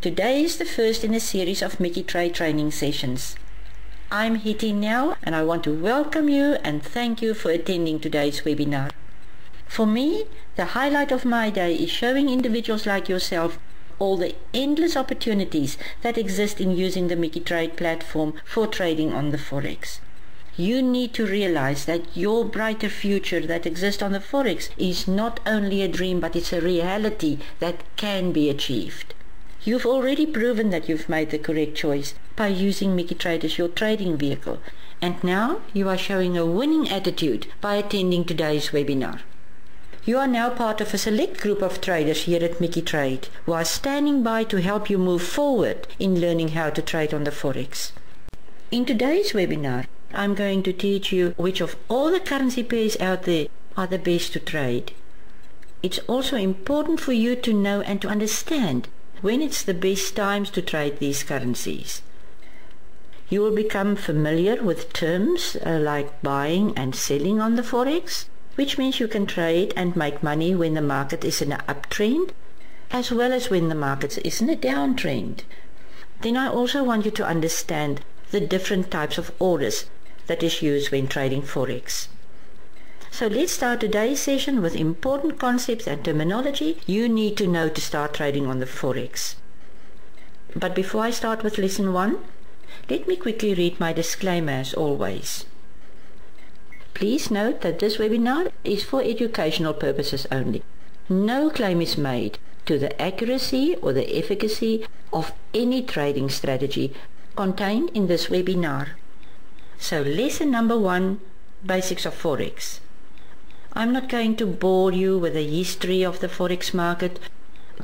Today is the first in a series of Mickey Trade training sessions. I'm Hettie Nel and I want to welcome you and thank you for attending today's webinar. For me, the highlight of my day is showing individuals like yourself all the endless opportunities that exist in using the Mickey Trade platform for trading on the Forex. You need to realize that your brighter future that exists on the Forex is not only a dream, but it's a reality that can be achieved. You've already proven that you've made the correct choice by using Mickey Trade as your trading vehicle, and now you are showing a winning attitude by attending today's webinar. You are now part of a select group of traders here at Mickey Trade who are standing by to help you move forward in learning how to trade on the Forex. In today's webinar, I'm going to teach you which of all the currency pairs out there are the best to trade. It's also important for you to know and to understand when it's the best times to trade these currencies. You will become familiar with terms like buying and selling on the Forex, which means you can trade and make money when the market is in an uptrend, as well as when the market is in a downtrend. Then I also want you to understand the different types of orders that is used when trading Forex. So let's start today's session with important concepts and terminology you need to know to start trading on the Forex. But before I start with lesson 1, let me quickly read my disclaimer as always. Please note that this webinar is for educational purposes only. No claim is made to the accuracy or the efficacy of any trading strategy contained in this webinar. So lesson number 1, Basics of Forex. I'm not going to bore you with the history of the Forex market,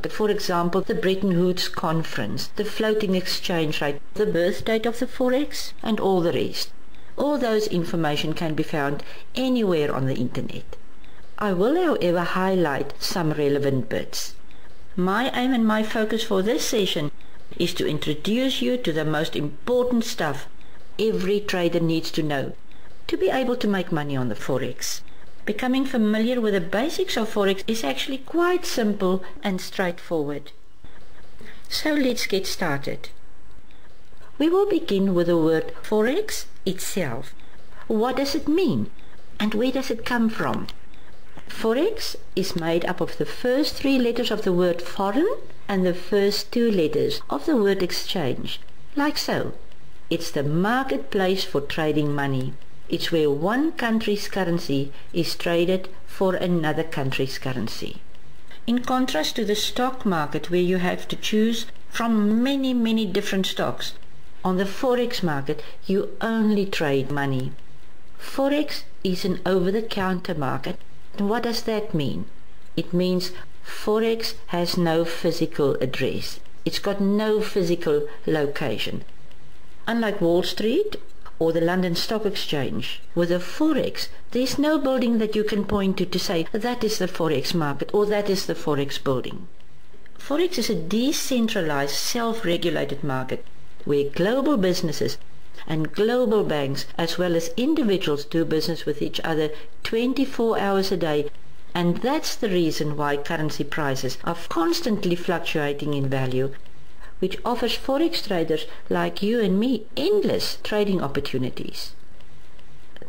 but for example, the Bretton Woods Conference, the floating exchange rate, the birth date of the Forex, and all the rest. All those information can be found anywhere on the internet. I will, however, highlight some relevant bits. My aim and my focus for this session is to introduce you to the most important stuff every trader needs to know to be able to make money on the Forex. Becoming familiar with the basics of Forex is actually quite simple and straightforward. So let's get started. We will begin with the word Forex itself. What does it mean and where does it come from? Forex is made up of the first 3 letters of the word foreign and the first 2 letters of the word exchange, like so. It's the marketplace for trading money. It's where one country's currency is traded for another country's currency. In contrast to the stock market where you have to choose from many different stocks, on the Forex market you only trade money. Forex is an over-the-counter market. And what does that mean? It means Forex has no physical address. It's got no physical location. Unlike Wall Street or the London Stock Exchange, with a Forex, there's no building that you can point to say that is the Forex market or that is the Forex building. Forex is a decentralized, self-regulated market where global businesses and global banks as well as individuals do business with each other 24 hours a day, and that's the reason why currency prices are constantly fluctuating in value, which offers Forex traders like you and me endless trading opportunities.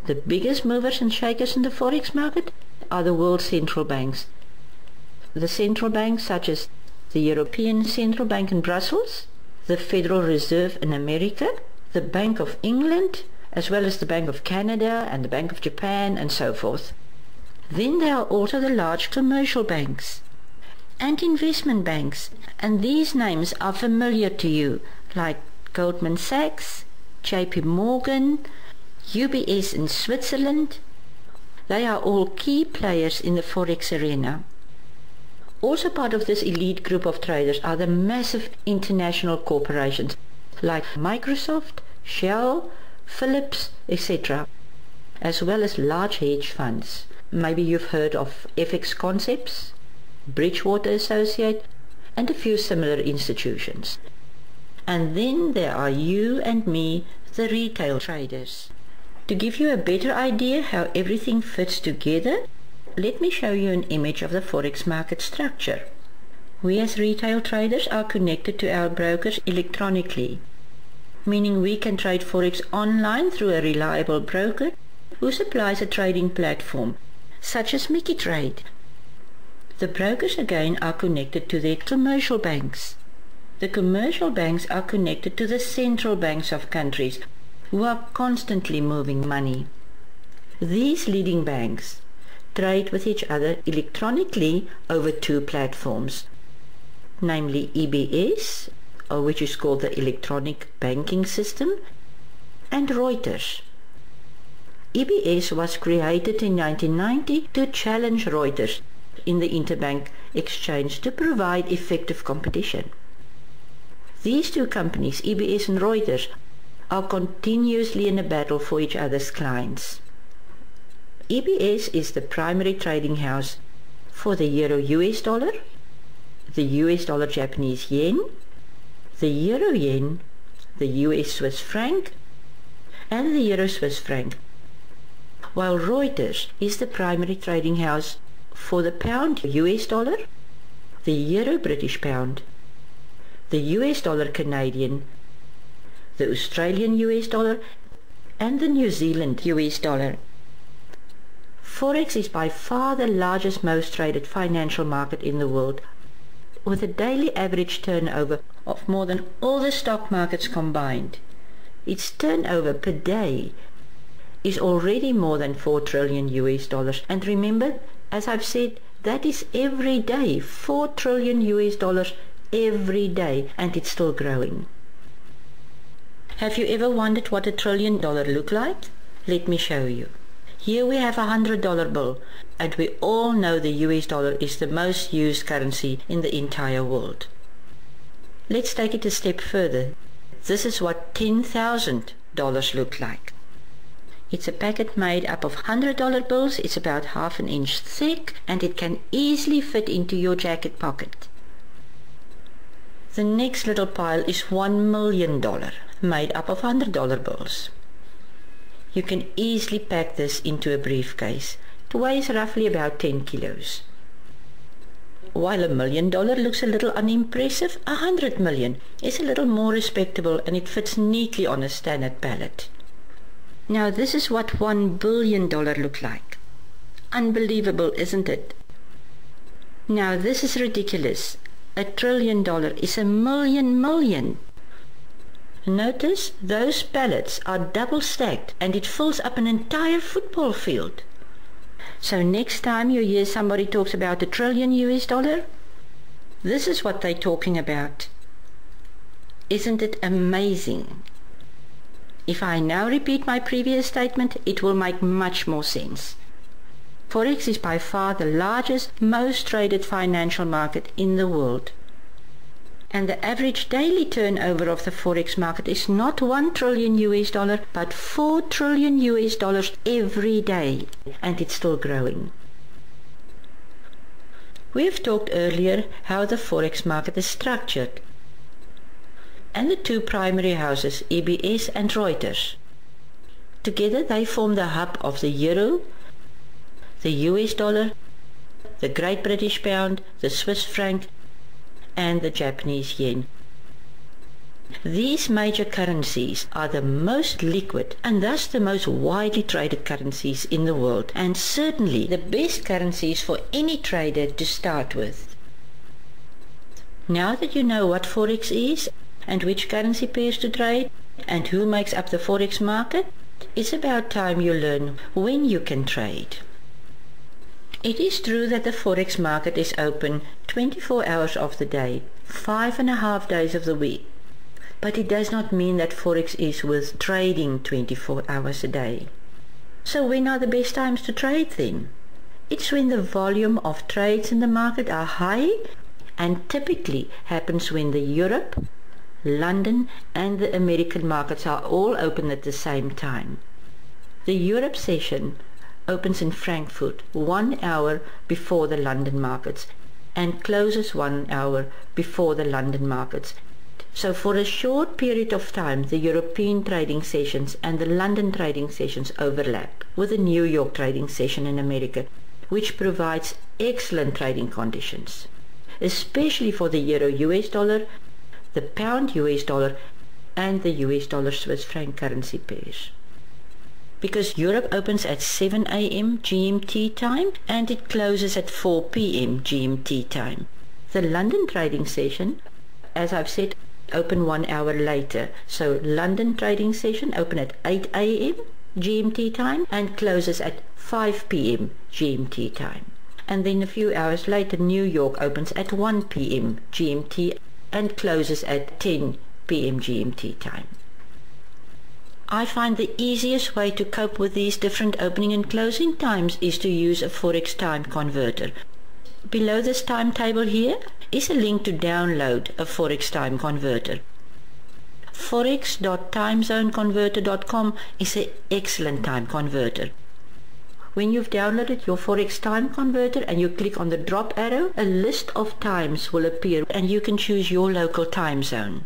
The biggest movers and shakers in the Forex market are the world central banks. The central banks such as the European Central Bank in Brussels, the Federal Reserve in America, the Bank of England, as well as the Bank of Canada and the Bank of Japan and so forth. Then there are also the large commercial banks and investment banks, and these names are familiar to you, like Goldman Sachs, JP Morgan, UBS in Switzerland. They are all key players in the Forex arena. Also part of this elite group of traders are the massive international corporations like Microsoft, Shell, Philips, etc., as well as large hedge funds. Maybe you've heard of FX Concepts, Bridgewater Associates, and a few similar institutions. And then there are you and me, the retail traders. To give you a better idea how everything fits together, let me show you an image of the Forex market structure. We as retail traders are connected to our brokers electronically, meaning we can trade Forex online through a reliable broker who supplies a trading platform, such as Mickey Trade. The brokers again are connected to their commercial banks. The commercial banks are connected to the central banks of countries who are constantly moving money. These leading banks trade with each other electronically over two platforms, namely EBS, which is called the Electronic Banking System, and Reuters. EBS was created in 1990 to challenge Reuters in the interbank exchange to provide effective competition. These two companies, EBS and Reuters, are continuously in a battle for each other's clients. EBS is the primary trading house for the Euro US dollar, the US dollar Japanese yen, the Euro yen, the US Swiss franc, and the Euro Swiss franc, while Reuters is the primary trading house for the pound US dollar, the Euro British pound, the US dollar Canadian, the Australian US dollar, and the New Zealand US dollar. Forex is by far the largest, most traded financial market in the world, with a daily average turnover of more than all the stock markets combined. Its turnover per day is already more than 4 trillion US dollars. And remember, as I've said, that is every day, 4 trillion US dollars every day, and it's still growing. Have you ever wondered what $1 trillion look like? Let me show you. Here we have $100 bill, and we all know the US dollar is the most used currency in the entire world. Let's take it a step further. This is what $10,000 look like. It's a packet made up of $100 bills. It's about half an inch thick, and it can easily fit into your jacket pocket. The next little pile is $1 million, made up of $100 bills. You can easily pack this into a briefcase. It weighs roughly about 10 kilos. While $1 million looks a little unimpressive, 100 million is a little more respectable, and it fits neatly on a standard pallet. Now this is what $1 billion look like. Unbelievable, isn't it? Now this is ridiculous. $1 trillion is a million. Notice those pallets are double stacked, and it fills up an entire football field. So next time you hear somebody talks about $1 trillion US dollar, this is what they're talking about. Isn't it amazing? If I now repeat my previous statement, it will make much more sense. Forex is by far the largest, most traded financial market in the world. And the average daily turnover of the Forex market is not $1 trillion US dollar, but $4 trillion US dollars every day, and it's still growing. We've talked earlier how the Forex market is structured, and the two primary houses, EBS and Reuters. Together they form the hub of the euro, the US dollar, the Great British pound, the Swiss franc, and the Japanese yen. These major currencies are the most liquid and thus the most widely traded currencies in the world, and certainly the best currencies for any trader to start with. Now that you know what Forex is and which currency pairs to trade and who makes up the Forex market, it's about time you learn when you can trade. It is true that the Forex market is open 24 hours of the day, 5.5 days of the week. But it does not mean that Forex is worth trading 24 hours a day. So when are the best times to trade then? It's when the volume of trades in the market are high, and typically happens when the Europe, London and the American markets are all open at the same time. The Europe session opens in Frankfurt 1 hour before the London markets and closes 1 hour before the London markets. So for a short period of time the European trading sessions and the London trading sessions overlap with the New York trading session in America, which provides excellent trading conditions. especially for the euro US dollar, the pound US dollar, and the US dollar Swiss franc currency pairs. Because Europe opens at 7 a.m. GMT time and it closes at 4 p.m. GMT time. The London trading session, as I've said, open 1 hour later. So London trading session open at 8 a.m. GMT time and closes at 5 p.m. GMT time. And then a few hours later New York opens at 1 p.m. GMT and closes at 10 p.m. GMT time. I find the easiest way to cope with these different opening and closing times is to use a Forex time converter. Below this timetable here is a link to download a Forex time converter. Forex.timezoneconverter.com is an excellent time converter. When you've downloaded your Forex time converter and you click on the drop arrow, a list of times will appear and you can choose your local time zone.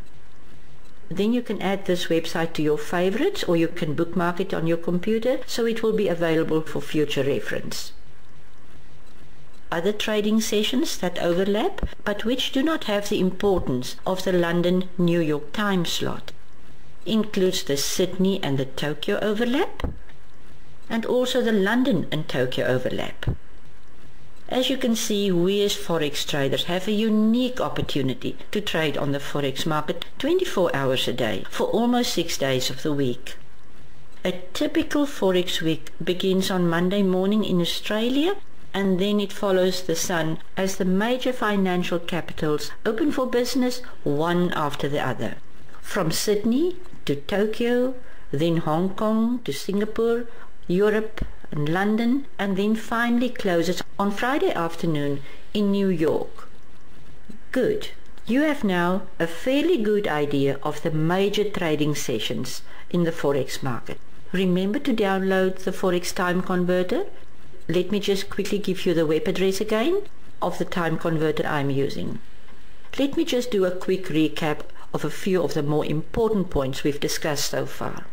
Then you can add this website to your favorites or you can bookmark it on your computer so it will be available for future reference. Other trading sessions that overlap but which do not have the importance of the London-New York time slot includes the Sydney and the Tokyo overlap and also the London and Tokyo overlap. As you can see, we as Forex traders have a unique opportunity to trade on the Forex market 24 hours a day for almost 6 days of the week. A typical Forex week begins on Monday morning in Australia and then it follows the sun as the major financial capitals open for business one after the other. From Sydney to Tokyo, then Hong Kong to Singapore, Europe and London, and then finally closes on Friday afternoon in New York. Good. You have now a fairly good idea of the major trading sessions in the Forex market. Remember to download the Forex time converter. Let me just quickly give you the web address again of the time converter I'm using. Let me just do a quick recap of a few of the more important points we've discussed so far.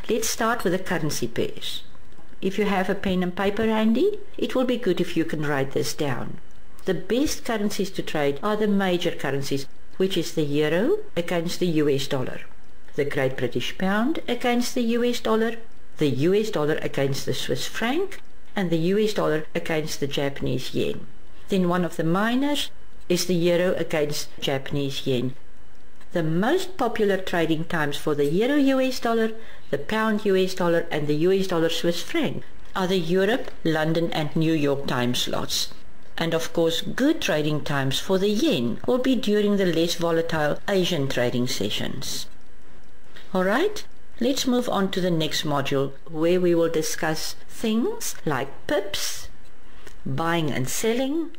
Let's start with the currency pairs. If you have a pen and paper handy, it will be good if you can write this down. The best currencies to trade are the major currencies, which is the euro against the US dollar, the Great British pound against the US dollar against the Swiss franc, and the US dollar against the Japanese yen. Then one of the minors is the euro against Japanese yen. The most popular trading times for the euro US dollar, the pound US dollar and the US dollar Swiss franc are the Europe, London and New York time slots. And of course good trading times for the yen will be during the less volatile Asian trading sessions. Alright, let's move on to the next module where we will discuss things like pips, buying and selling,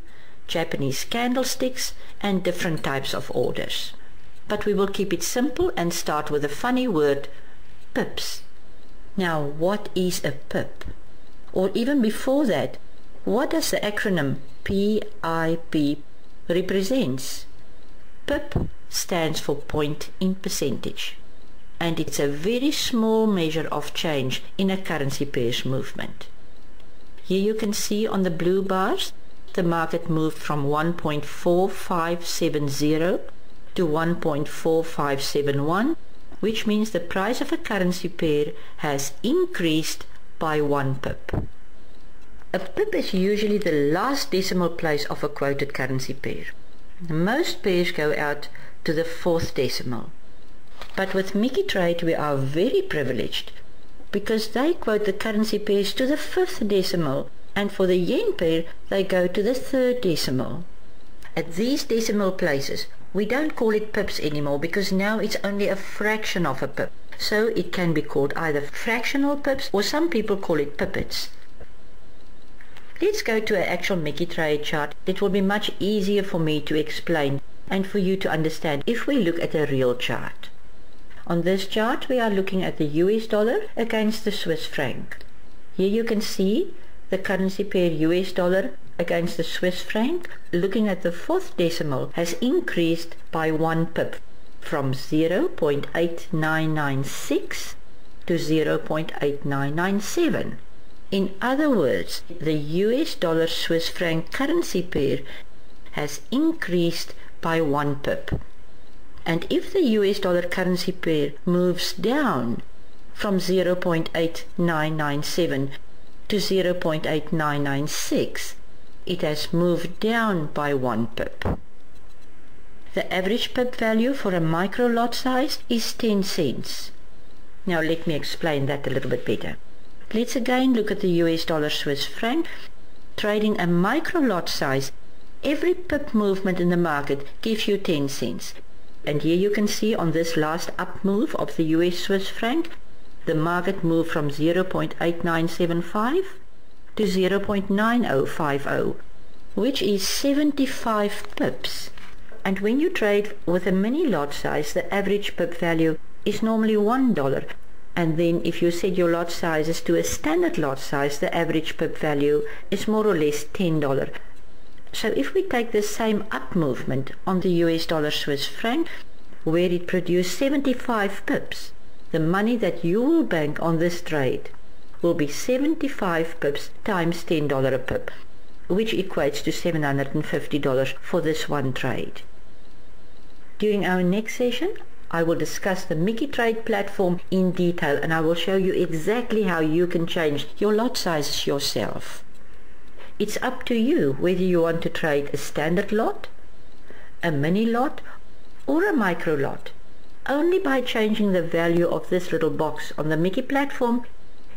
Japanese candlesticks and different types of orders. But we will keep it simple and start with a funny word, pips. Now, what is a pip? Or even before that, what does the acronym PIP represents? Pip stands for point in percentage, and it's a very small measure of change in a currency pair's movement. Here you can see on the blue bars, the market moved from 1.4570 to 1.4571, which means the price of a currency pair has increased by 1 pip. A pip is usually the last decimal place of a quoted currency pair. Most pairs go out to the 4th decimal. But with Mickey Trade we are very privileged because they quote the currency pairs to the 5th decimal, and for the yen pair they go to the 3rd decimal. At these decimal places we don't call it pips anymore because now it's only a fraction of a pip. So it can be called either fractional pips or some people call it pippets. Let's go to an actual Mickey Trade chart. It will be much easier for me to explain and for you to understand if we look at a real chart. On this chart we are looking at the US dollar against the Swiss franc. Here you can see the currency pair US dollar against the Swiss franc, looking at the 4th decimal, has increased by 1 pip from 0.8996 to 0.8997. In other words, the US dollar Swiss franc currency pair has increased by 1 pip. And if the US dollar currency pair moves down from 0.8997 to 0.8996, it has moved down by 1 pip. The average pip value for a micro lot size is 10 cents. Now let me explain that a little bit better. Let's again look at the US dollar Swiss franc. Trading a micro lot size, every pip movement in the market gives you 10 cents. And here you can see on this last up move of the US Swiss franc, the market moved from 0.8975 to 0.9050, which is 75 pips. And when you trade with a mini lot size, the average pip value is normally $1. And then if you set your lot sizes to a standard lot size, the average pip value is more or less $10. So if we take the same up movement on the US dollar Swiss franc, where it produced 75 pips, the money that you will bank on this trade will be 75 pips times $10 a pip, which equates to $750 for this one trade. During our next session, I will discuss the Mickey Trade platform in detail, and I will show you exactly how you can change your lot sizes yourself. It's up to you whether you want to trade a standard lot, a mini lot, or a micro lot. Only by changing the value of this little box on the Mickey platform,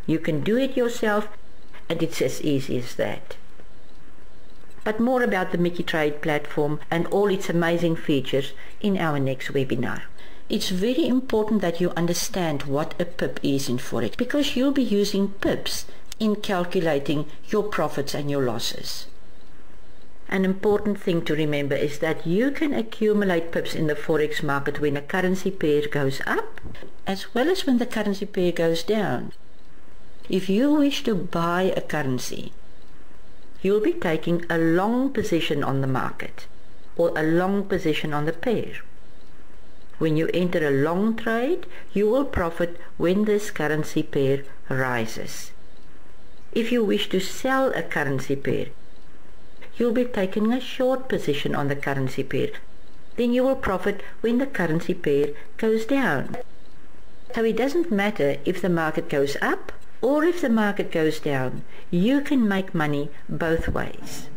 you can do it yourself, and it's as easy as that. But more about the Mickey Trade platform and all its amazing features in our next webinar. It's very important that you understand what a pip is in Forex, because you'll be using pips in calculating your profits and your losses. An important thing to remember is that you can accumulate pips in the Forex market when a currency pair goes up, as well as when the currency pair goes down. If you wish to buy a currency, you'll be taking a long position on the market, or a long position on the pair. When you enter a long trade, you will profit when this currency pair rises. If you wish to sell a currency pair, you'll be taking a short position on the currency pair. Then you will profit when the currency pair goes down. So it doesn't matter if the market goes up or if the market goes down. You can make money both ways.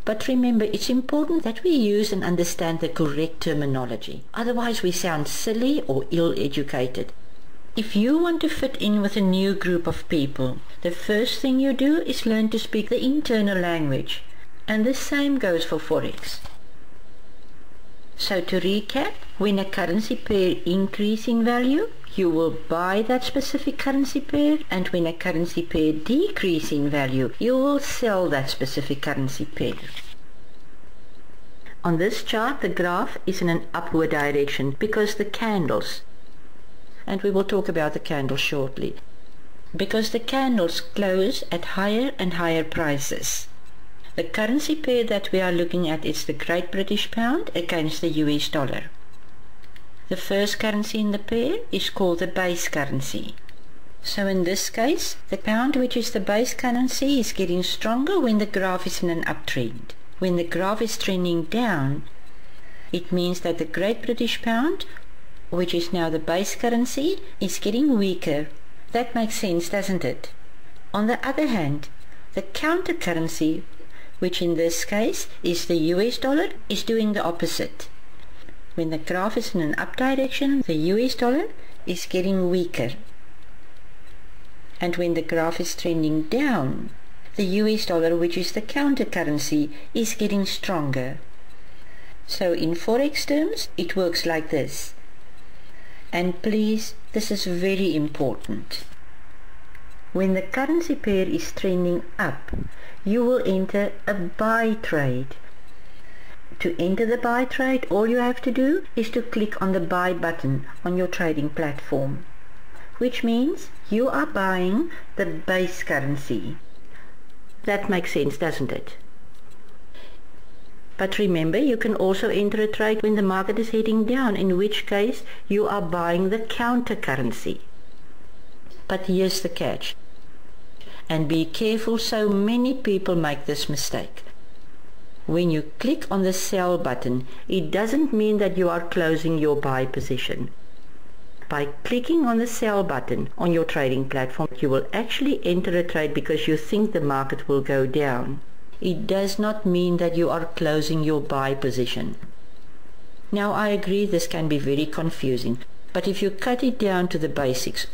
But remember, it's important that we use and understand the correct terminology. Otherwise we sound silly or ill-educated. If you want to fit in with a new group of people, the first thing you do is learn to speak the internal language. And the same goes for Forex. So to recap, when a currency pair increases in value, you will buy that specific currency pair, and when a currency pair decreases in value, you will sell that specific currency pair. On this chart, the graph is in an upward direction because the candles, and we will talk about the candles shortly, because the candles close at higher and higher prices. The currency pair that we are looking at is the Great British Pound against the US dollar. The first currency in the pair is called the base currency. So in this case, the pound, which is the base currency, is getting stronger when the graph is in an uptrend. When the graph is trending down, it means that the Great British Pound, which is now the base currency, is getting weaker. That makes sense, doesn't it? On the other hand, the counter currency, which in this case is the US dollar, is doing the opposite. When the graph is in an up direction, the US dollar is getting weaker. And when the graph is trending down, the US dollar, which is the counter currency, is getting stronger. So in Forex terms, it works like this. And please, this is very important. When the currency pair is trending up, you will enter a buy trade. To enter the buy trade, all you have to do is to click on the buy button on your trading platform, which means you are buying the base currency. That makes sense, doesn't it? But remember, you can also enter a trade when the market is heading down, in which case you are buying the counter currency. But here's the catch. And be careful, so many people make this mistake. when you click on the sell button, it doesn't mean that you are closing your buy position. By clicking on the sell button on your trading platform, you will actually enter a trade because you think the market will go down. It does not mean that you are closing your buy position. Now, I agree this can be very confusing, but if you cut it down to the basics,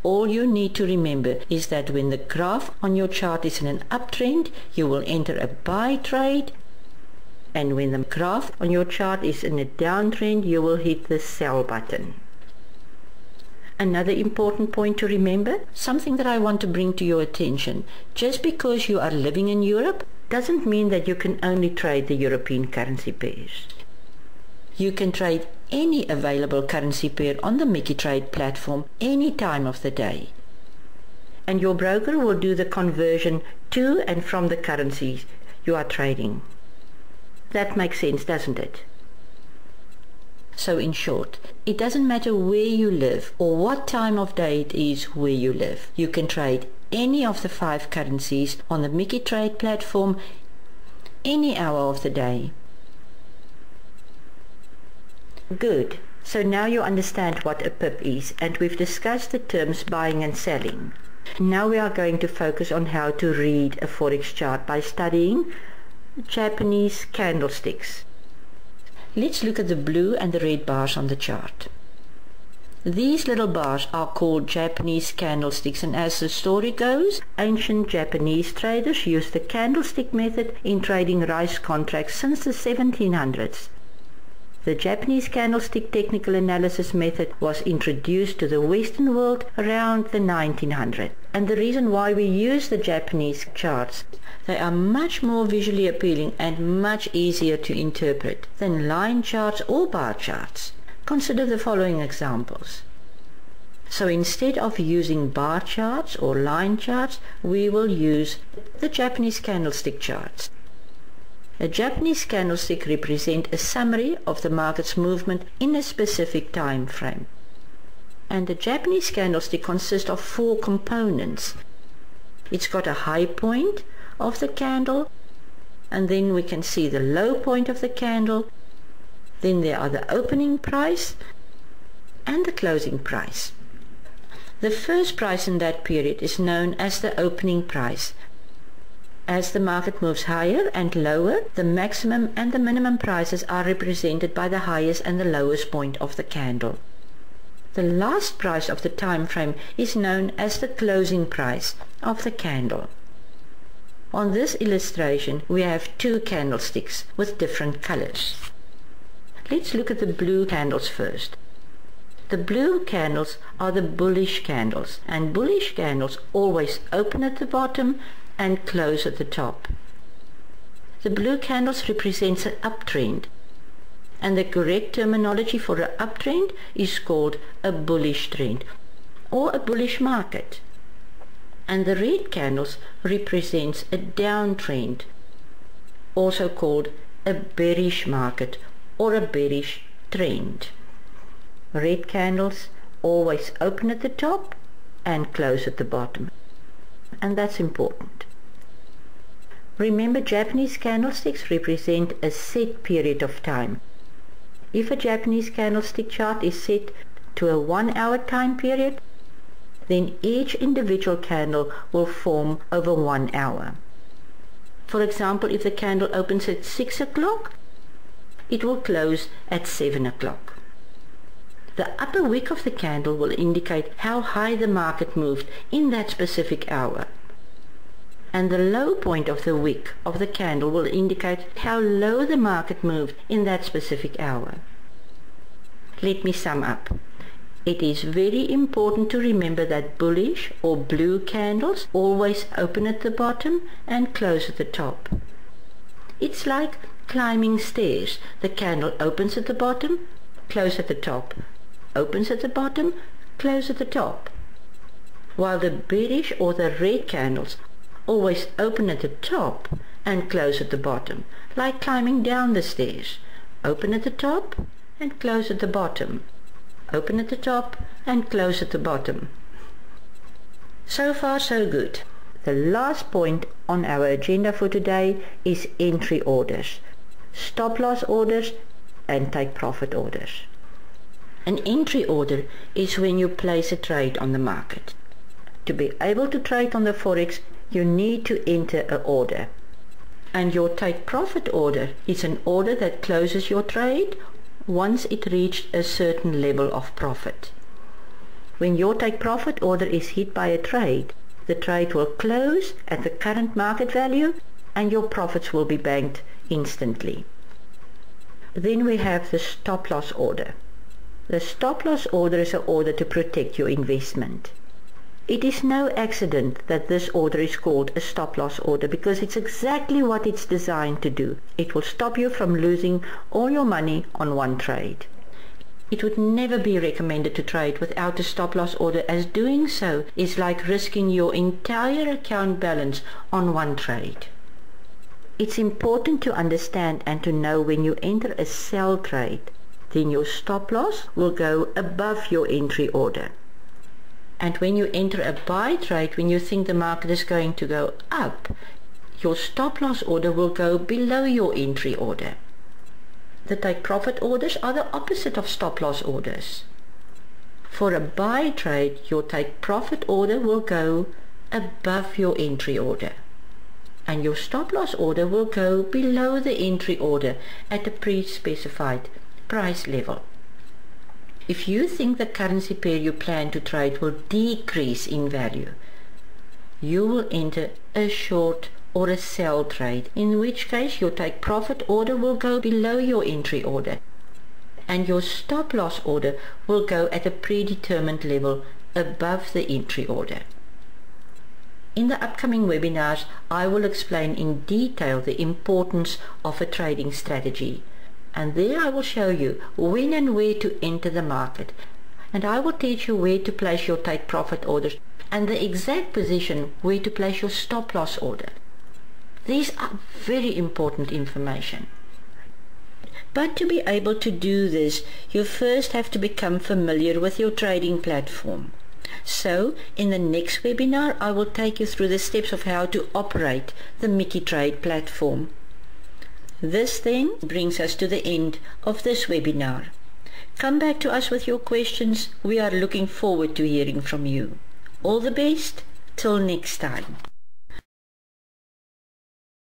all you need to remember is that when the graph on your chart is in an uptrend, you will enter a buy trade, and when the graph on your chart is in a downtrend, you will hit the sell button. Another important point to remember, something that I want to bring to your attention, just because you are living in Europe doesn't mean that you can only trade the European currency pairs. You can trade any available currency pair on the Mickey Trade platform any time of the day. And your broker will do the conversion to and from the currencies you are trading. That makes sense, doesn't it? So in short, it doesn't matter where you live or what time of day it is where you live. You can trade any of the 5 currencies on the Mickey Trade platform any hour of the day. Good. So now you understand what a pip is, and we've discussed the terms buying and selling. Now we are going to focus on how to read a Forex chart by studying Japanese candlesticks. Let's look at the blue and the red bars on the chart. These little bars are called Japanese candlesticks, and as the story goes, ancient Japanese traders used the candlestick method in trading rice contracts since the 1700s. The Japanese candlestick technical analysis method was introduced to the Western world around the 1900s. And the reason why we use the Japanese charts, they are much more visually appealing and much easier to interpret than line charts or bar charts. Consider the following examples. So instead of using bar charts or line charts, we will use the Japanese candlestick charts. A Japanese candlestick represents a summary of the market's movement in a specific time frame. And the Japanese candlestick consists of 4 components. It's got a high point of the candle, and then we can see the low point of the candle. Then there are the opening price and the closing price. The first price in that period is known as the opening price. As the market moves higher and lower, the maximum and the minimum prices are represented by the highest and the lowest point of the candle. The last price of the time frame is known as the closing price of the candle. On this illustration, we have 2 candlesticks with different colors. Let's look at the blue candles first. The blue candles are the bullish candles, and bullish candles always open at the bottom and close at the top. The blue candles represents an uptrend, and the correct terminology for an uptrend is called a bullish trend or a bullish market. And the red candles represents a downtrend, also called a bearish market or a bearish trend. Red candles always open at the top and close at the bottom, and that's important. Remember, Japanese candlesticks represent a set period of time. If a Japanese candlestick chart is set to a 1-hour time period, then each individual candle will form over 1 hour. For example, if the candle opens at 6 o'clock, it will close at 7 o'clock. The upper wick of the candle will indicate how high the market moved in that specific hour. And the low point of the wick of the candle will indicate how low the market moved in that specific hour. Let me sum up. It is very important to remember that bullish or blue candles always open at the bottom and close at the top. It's like climbing stairs. The candle opens at the bottom, close at the top, opens at the bottom, close at the top. While the bearish or the red candles always open at the top and close at the bottom, like climbing down the stairs. Open at the top and close at the bottom. Open at the top and close at the bottom. So far so good. The last point on our agenda for today is entry orders, stop loss orders and take profit orders. An entry order is when you place a trade on the market. To be able to trade on the Forex, you need to enter an order. And your take profit order is an order that closes your trade once it reached a certain level of profit. When your take profit order is hit by a trade, the trade will close at the current market value and your profits will be banked instantly. Then we have the stop loss order. The stop loss order is an order to protect your investment. It is no accident that this order is called a stop loss order, because it's exactly what it's designed to do. It will stop you from losing all your money on one trade. It would never be recommended to trade without a stop loss order, as doing so is like risking your entire account balance on one trade. It's important to understand and to know when you enter a sell trade, then your stop loss will go above your entry order. And when you enter a buy trade, when you think the market is going to go up, your stop loss order will go below your entry order. The take profit orders are the opposite of stop loss orders. For a buy trade, your take profit order will go above your entry order, and your stop loss order will go below the entry order at a pre-specified price level. If you think the currency pair you plan to trade will decrease in value, you will enter a short or a sell trade, in which case your take profit order will go below your entry order and your stop loss order will go at a predetermined level above the entry order. In the upcoming webinars, I will explain in detail the importance of a trading strategy. And there I will show you when and where to enter the market, and I will teach you where to place your take profit orders and the exact position where to place your stop loss order. These are very important information. But to be able to do this, you first have to become familiar with your trading platform. So in the next webinar I will take you through the steps of how to operate the Mickey Trade platform. This then brings us to the end of this webinar. Come back to us with your questions. We are looking forward to hearing from you. All the best. Till next time.